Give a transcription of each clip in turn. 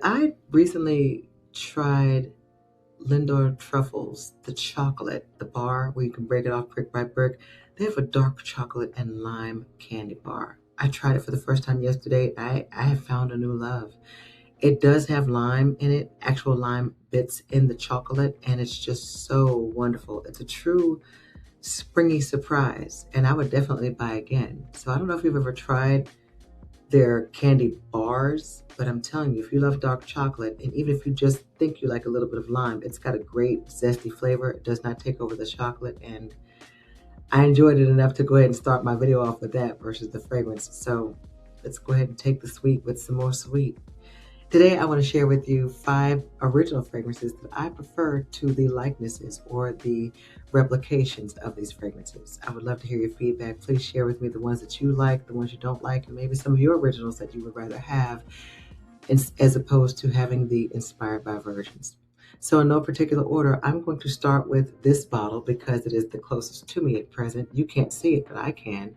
I recently tried Lindor Truffles, the chocolate, the bar where you can break it off brick by brick. They have a dark chocolate and lime candy bar. I tried it for the first time yesterday. I have found a new love. It does have lime in it, actual lime bits in the chocolate, and it's just so wonderful. It's a true springy surprise, and I would definitely buy again. So I don't know if you've ever tried their candy bars, but I'm telling you, if you love dark chocolate, and even if you just think you like a little bit of lime, it's got a great zesty flavor. It does not take over the chocolate, and I enjoyed it enough to go ahead and start my video off with that versus the fragrance. So let's go ahead and take the sweet with some more sweet. Today, I want to share with you 5 original fragrances that I prefer to the likenesses or the replications of these fragrances. I would love to hear your feedback. Please share with me the ones that you like, the ones you don't like, and maybe some of your originals that you would rather have as opposed to having the inspired by versions. So in no particular order, I'm going to start with this bottle because it is the closest to me at present. You can't see it, but I can.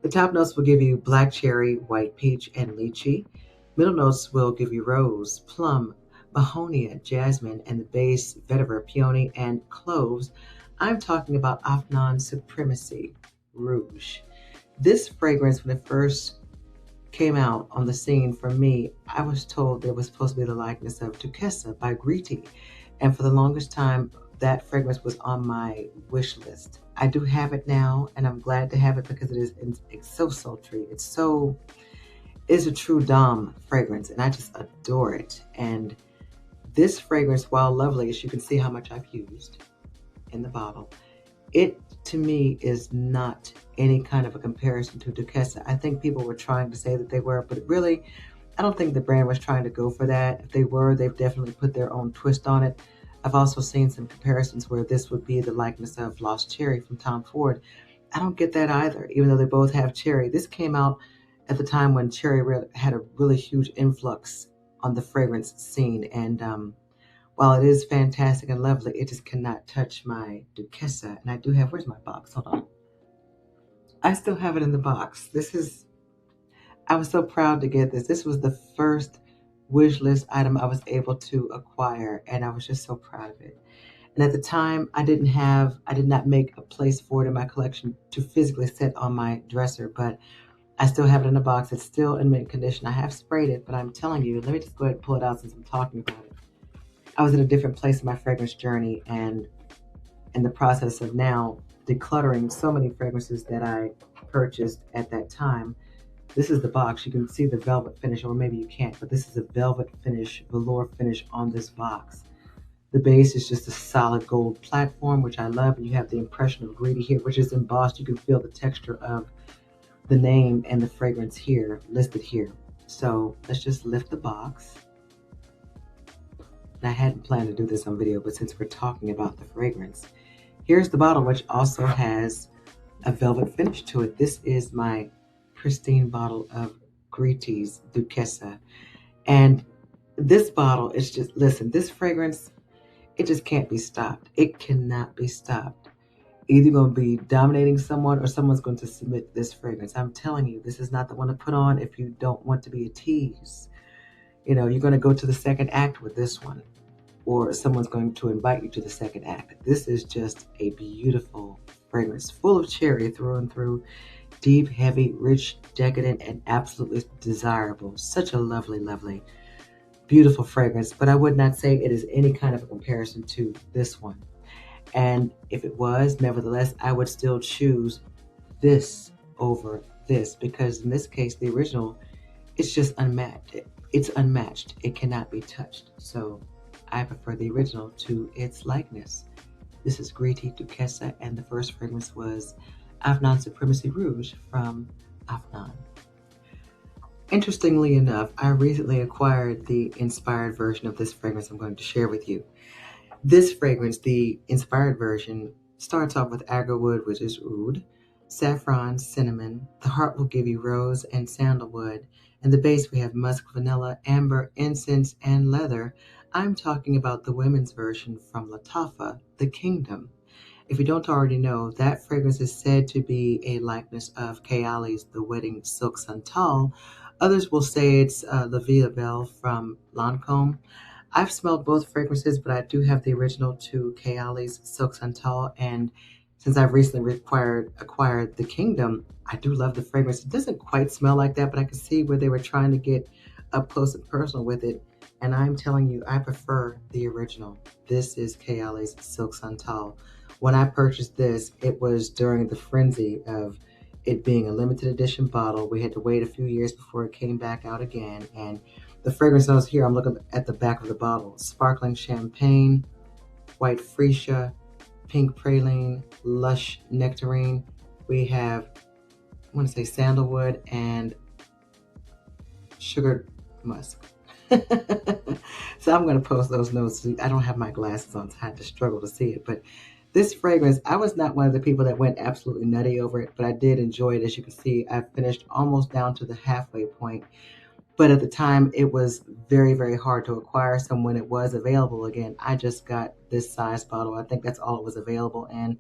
The top notes will give you black cherry, white peach, and lychee. Middle notes will give you rose, plum, mahonia, jasmine, and the base vetiver, peony, and cloves. I'm talking about Afnan Supremacy Rouge. This fragrance, when it first came out on the scene for me, I was told there was supposed to be the likeness of Duquesa by Griti. And for the longest time, that fragrance was on my wish list. I do have it now, and I'm glad to have it because it's so sultry. It's a true Dom fragrance, and I just adore it. And this fragrance, while lovely, as you can see how much I've used in the bottle, it to me is not any kind of a comparison to Duquesa. I think people were trying to say that they were, but really, I don't think the brand was trying to go for that. If they were, they've definitely put their own twist on it. I've also seen some comparisons where this would be the likeness of Lost Cherry from Tom Ford. I don't get that either, even though they both have cherry. This came out at the time when cherry had a really huge influx on the fragrance scene. And while it is fantastic and lovely, it just cannot touch my Duquesa. And I do have, where's my box? Hold on. I still have it in the box. I was so proud to get this. This was the first wish list item I was able to acquire, and I was just so proud of it. And at the time, I did not make a place for it in my collection to physically sit on my dresser, but I still have it in a box. It's still in mint condition. I have sprayed it, but I'm telling you, let me just go ahead and pull it out since I'm talking about it. I was at a different place in my fragrance journey, and in the process of now decluttering so many fragrances that I purchased at that time. This is the box. You can see the velvet finish, or maybe you can't, but this is a velvet finish, velour finish on this box. The base is just a solid gold platform, which I love. And you have the impression of Greedy here, which is embossed. You can feel the texture of the name and the fragrance here, listed here. So let's just lift the box. And I hadn't planned to do this on video, but since we're talking about the fragrance, here's the bottle, which also has a velvet finish to it. This is my pristine bottle of Griti's Duquesa. And this bottle is just, listen, this fragrance, it just can't be stopped. It cannot be stopped. Either you're going to be dominating someone or someone's going to submit this fragrance. I'm telling you, this is not the one to put on if you don't want to be a tease. You're going to go to the second act with this one, or someone's going to invite you to the second act. This is just a beautiful fragrance, full of cherry through and through, deep, heavy, rich, decadent, and absolutely desirable. Such a lovely, lovely, beautiful fragrance, but I would not say it is any kind of a comparison to this one. And if it was, nevertheless, I would still choose this over this because in this case, the original, it's just unmatched. It's unmatched. It cannot be touched. So I prefer the original to its likeness. This is Griti Duquesa, and the first fragrance was Afnan Supremacy Rouge from Afnan. Interestingly enough, I recently acquired the inspired version of this fragrance I'm going to share with you. This fragrance, the inspired version, starts off with agarwood, which is oud, saffron, cinnamon. The heart will give you rose and sandalwood. And the base, we have musk, vanilla, amber, incense, and leather. I'm talking about the women's version from Lattafa, The Kingdom. If you don't already know, that fragrance is said to be a likeness of Kayali's The Wedding Silk Santal, Others will say it's La Vie Belle from Lancome. I've smelled both fragrances, but I do have the original to Kayali's Silk Santal. And since I've recently acquired the Kingdom, I do love the fragrance. It doesn't quite smell like that, but I can see where they were trying to get up close and personal with it. And I'm telling you, I prefer the original. This is Kayali's Silk Santal. When I purchased this, it was during the frenzy of it being a limited edition bottle. We had to wait a few years before it came back out again. And the fragrance notes here, I'm looking at the back of the bottle. Sparkling champagne, white freesia, pink praline, lush nectarine. We have, I want to say sandalwood and sugared musk. So I'm going to post those notes. I don't have my glasses on, so I had to struggle to see it. But this fragrance, I was not one of the people that went absolutely nutty over it, but I did enjoy it. As you can see, I finished almost down to the halfway point. But at the time, it was very, very hard to acquire. So when it was available again, I just got this size bottle. I think that's all it was available. And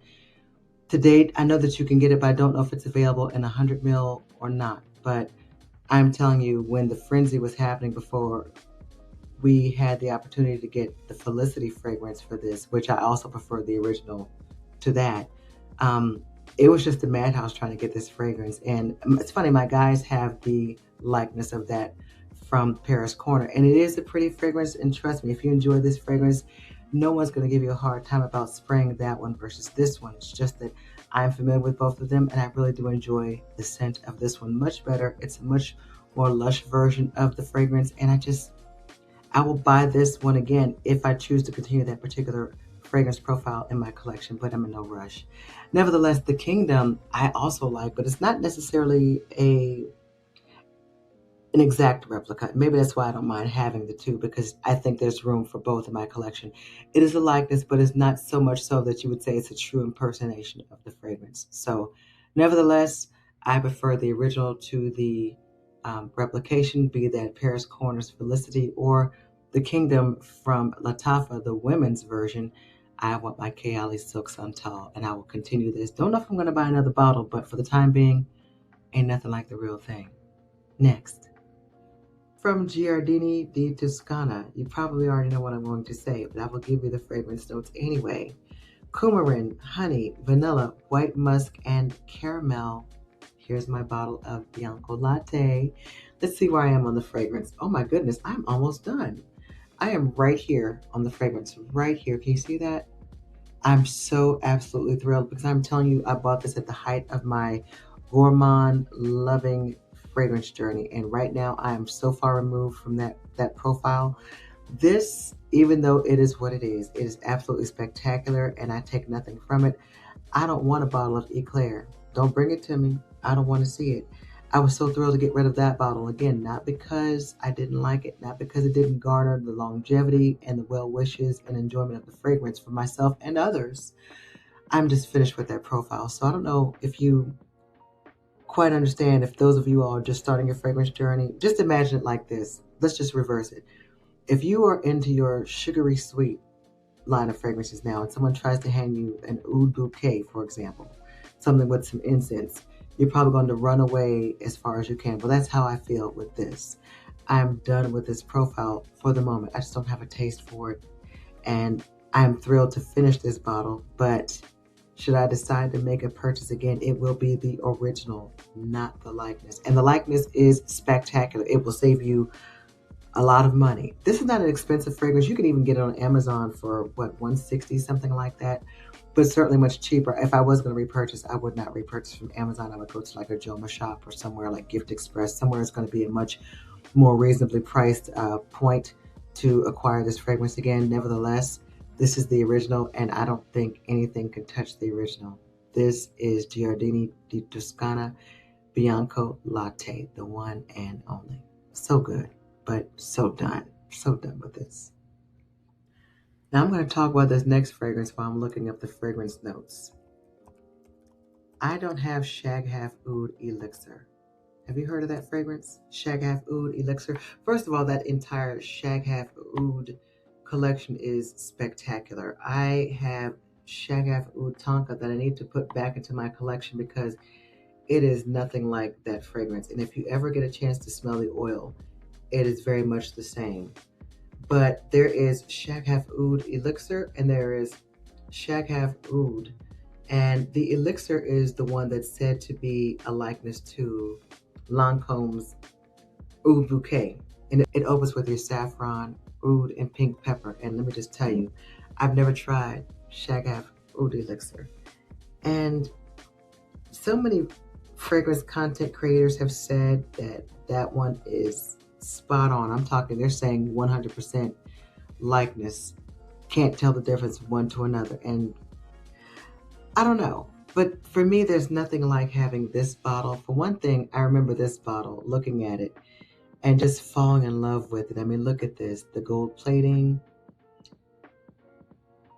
to date, I know that you can get it, but I don't know if it's available in 100 ml or not. But I'm telling you, when the frenzy was happening before, we had the opportunity to get the Felicity fragrance for this, which I also prefer the original to that. It was just a madhouse trying to get this fragrance. And it's funny, my guys have the likeness of that from Paris Corner. And it is a pretty fragrance. And trust me, if you enjoy this fragrance, no one's going to give you a hard time about spraying that one versus this one. It's just that I'm familiar with both of them, and I really do enjoy the scent of this one much better. It's a much more lush version of the fragrance, and I will buy this one again if I choose to continue that particular fragrance profile in my collection, but I'm in no rush. Nevertheless, the Kingdom I also like, but it's not necessarily an exact replica. Maybe that's why I don't mind having the two, because I think there's room for both in my collection. It is a likeness, but it's not so much so that you would say it's a true impersonation of the fragrance. So nevertheless, I prefer the original to the replication, be that Paris Corner's Felicity or the Kingdom from Lattafa, the women's version. I want my Kayali Silk Santal, and I will continue this. Don't know if I'm going to buy another bottle, but for the time being, ain't nothing like the real thing. Next. From Giardini di Toscana, you probably already know what I'm going to say, but I will give you the fragrance notes anyway. Coumarin, honey, vanilla, white musk, and caramel. Here's my bottle of Bianco Latte. Let's see where I am on the fragrance. Oh my goodness, I'm almost done. I am right here on the fragrance, right here. Can you see that? I'm so absolutely thrilled because I'm telling you, I bought this at the height of my gourmand loving fragrance journey. And right now I am so far removed from that profile. This, even though it is what it is absolutely spectacular and I take nothing from it. I don't want a bottle of Eclair. Don't bring it to me. I don't want to see it. I was so thrilled to get rid of that bottle. Again, not because I didn't like it, not because it didn't garner the longevity and the well wishes and enjoyment of the fragrance for myself and others. I'm just finished with that profile. So I don't know if you quite understand, if those of you all are just starting your fragrance journey, just imagine it like this. Let's just reverse it. If you are into your sugary sweet line of fragrances now and someone tries to hand you an oud bouquet, for example, something with some incense, you're probably going to run away as far as you can. Well, that's how I feel with this. I'm done with this profile for the moment. I just don't have a taste for it. And I'm thrilled to finish this bottle, but should I decide to make a purchase again, it will be the original, not the likeness. And the likeness is spectacular. It will save you a lot of money. This is not an expensive fragrance. You can even get it on Amazon for what, $160, something like that, but certainly much cheaper. If I was going to repurchase, I would not repurchase from Amazon. I would go to like a Joma shop or somewhere like Gift Express. Somewhere it's going to be a much more reasonably priced point to acquire this fragrance again. Nevertheless, this is the original, and I don't think anything can touch the original. This is Giardini di Toscana Bianco Latte, the one and only. So good, but so done with this. Now I'm going to talk about this next fragrance while I'm looking up the fragrance notes. I don't have Shag Half Oud Elixir. Have you heard of that fragrance? Shag Half Oud Elixir. First of all, that entire Shag Half Oud collection is spectacular. I have Shag Half Oud Tonka that I need to put back into my collection because it is nothing like that fragrance. And if you ever get a chance to smell the oil, it is very much the same. But there is Shaghaft Oud Elixir and there is Shaghaft Oud. And the elixir is the one that's said to be a likeness to Lancome's Oud Bouquet. And it opens with your saffron, oud, and pink pepper. And let me just tell you, I've never tried Shaghaft Oud Elixir. And so many fragrance content creators have said that that one is spot on. I'm talking, they're saying 100% likeness. Can't tell the difference one to another. And I don't know. But for me, there's nothing like having this bottle. For one thing, I remember this bottle, looking at it and just falling in love with it. I mean, look at this, the gold plating,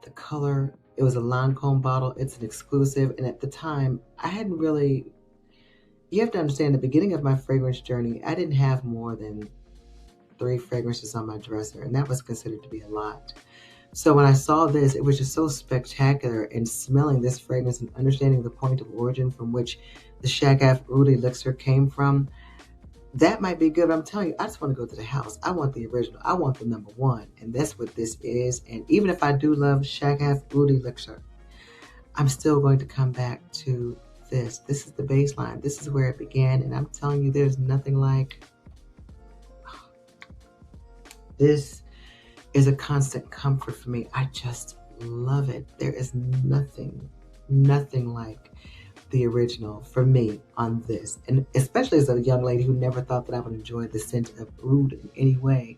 the color. It was a Lancome bottle. It's an exclusive. And at the time, I hadn't really, you have to understand, the beginning of my fragrance journey, I didn't have more than 3 fragrances on my dresser. And that was considered to be a lot. So when I saw this, it was just so spectacular, and smelling this fragrance and understanding the point of origin from which the Shaghaft Oud Elixir came from, that might be good. I'm telling you, I just want to go to the house. I want the original. I want the number one. And that's what this is. And even if I do love Shaghaft Oud Elixir, I'm still going to come back to this. This is the baseline. This is where it began. And I'm telling you, there's nothing like this. Is a constant comfort for me. I just love it. There is nothing like the original for me on this. And especially as a young lady who never thought that I would enjoy the scent of oud in any way,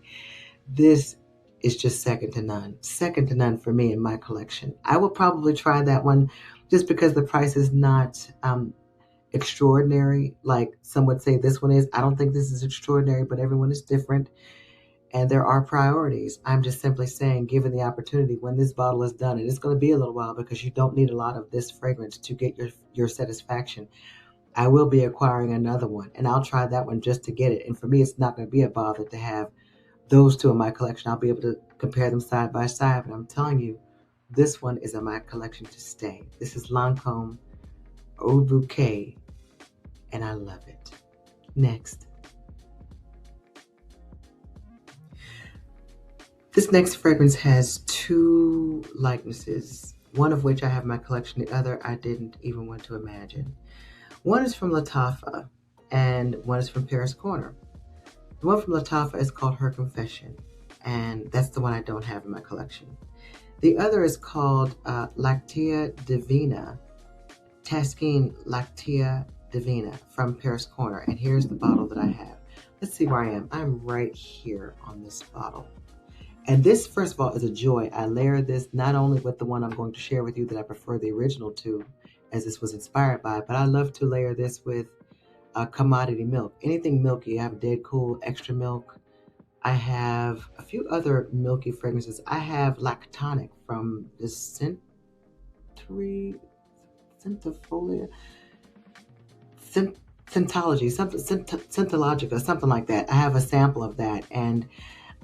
this is just second to none. Second to none for me in my collection. I will probably try that one just because the price is not extraordinary like some would say this one is. I don't think this is extraordinary, but everyone is different. And there are priorities. I'm just simply saying, given the opportunity, when this bottle is done, and it's going to be a little while because you don't need a lot of this fragrance to get your satisfaction, I will be acquiring another one, and I'll try that one just to get it. And for me, it's not going to be a bother to have those two in my collection. I'll be able to compare them side by side, but I'm telling you, this one is in my collection to stay. This is Lancome Oud Bouquet, and I love it. Next. This next fragrance has 2 likenesses, one of which I have in my collection, the other I didn't even want to imagine. One is from LaTricia, and one is from Paris Corner. The one from LaTricia is called Her Confession, and that's the one I don't have in my collection. The other is called Lactea Divina, Taskin Lactea Divina from Paris Corner, and here's the bottle that I have. Let's see where I am. I'm right here on this bottle. And this, first of all, is a joy. I layered this not only with the one I'm going to share with you that I prefer the original to, as this was inspired by, but I love to layer this with commodity milk. Anything milky. I have Dead Cool Extra Milk. I have a few other milky fragrances. I have Lactonic from the Scentifolia, Scentology, Scentologica, something like that. I have a sample of that, and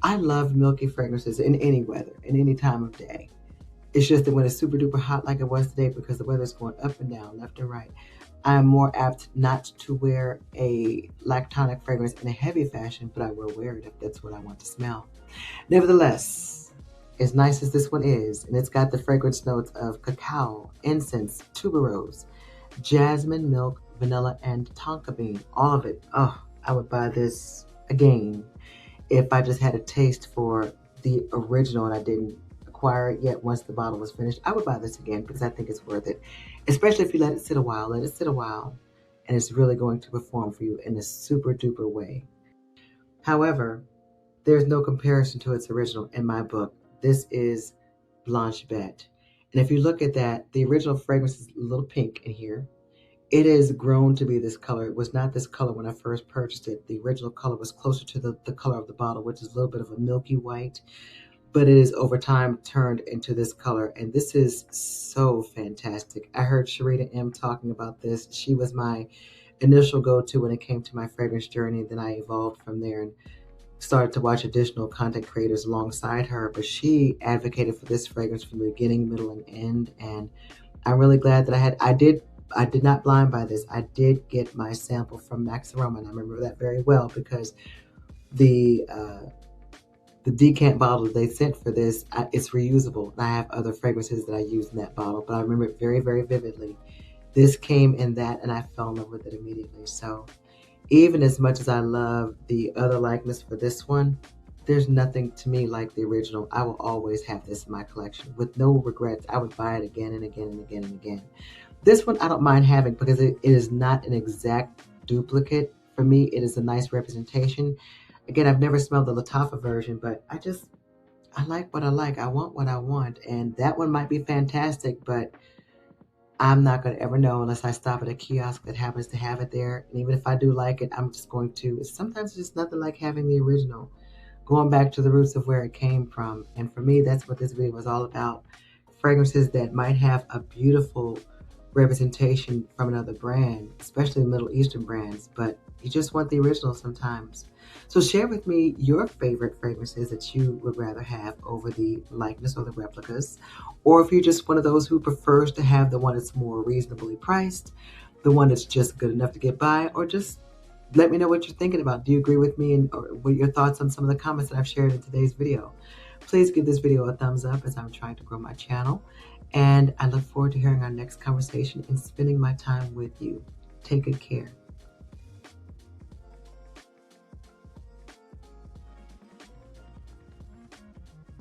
I love milky fragrances in any weather, in any time of day. It's just that when it's super duper hot like it was today, because the weather's going up and down, left and right, I'm more apt not to wear a lactonic fragrance in a heavy fashion, but I will wear it if that's what I want to smell. Nevertheless, as nice as this one is, and it's got the fragrance notes of cacao, incense, tuberose, jasmine, milk, vanilla, and tonka bean, all of it. Oh, I would buy this again if I just had a taste for the original and I didn't acquire it yet once the bottle was finished. I would buy this again because I think it's worth it, especially if you let it sit a while. Let it sit a while, and it's really going to perform for you in a super duper way. However, there's no comparison to its original in my book. This is Blanche Bette. And if you look at that, the original fragrance is a little pink in here. It has grown to be this color. It was not this color when I first purchased it. The original color was closer to the color of the bottle, which is a little bit of a milky white, but it is over time turned into this color. And this is so fantastic. I heard Sharita M talking about this. She was my initial go-to when it came to my fragrance journey. Then I evolved from there and started to watch additional content creators alongside her. But she advocated for this fragrance from the beginning, middle, and end. And I'm really glad that I did I did not blind buy this. I did get my sample from Max Aroma, and I remember that very well because the decant bottle they sent for this, it's reusable. I have other fragrances that I use in that bottle, but I remember it very, very vividly. This came in that, and I fell in love with it immediately. So even as much as I love the other likeness for this one, there's nothing to me like the original. I will always have this in my collection with no regrets. I would buy it again and again and again and again. This one I don't mind having because it is not an exact duplicate. For me, it is a nice representation. Again, I've never smelled the Lattafa version, but I like what I like. I want what I want. And that one might be fantastic, but I'm not going to ever know unless I stop at a kiosk that happens to have it there. And even if I do like it, I'm just going to, sometimes it's just nothing like having the original, going back to the roots of where it came from. And for me, that's what this video was all about. Fragrances that might have a beautiful representation from another brand, especially Middle Eastern brands, but you just want the original sometimes. So share with me your favorite fragrances that you would rather have over the likeness or the replicas, or if you're just one of those who prefers to have the one that's more reasonably priced, the one that's just good enough to get by, or just let me know what you're thinking about. Do you agree with me, and or what are your thoughts on some of the comments that I've shared in today's video? Please give this video a thumbs up as I'm trying to grow my channel. And I look forward to hearing our next conversation and spending my time with you. Take good care.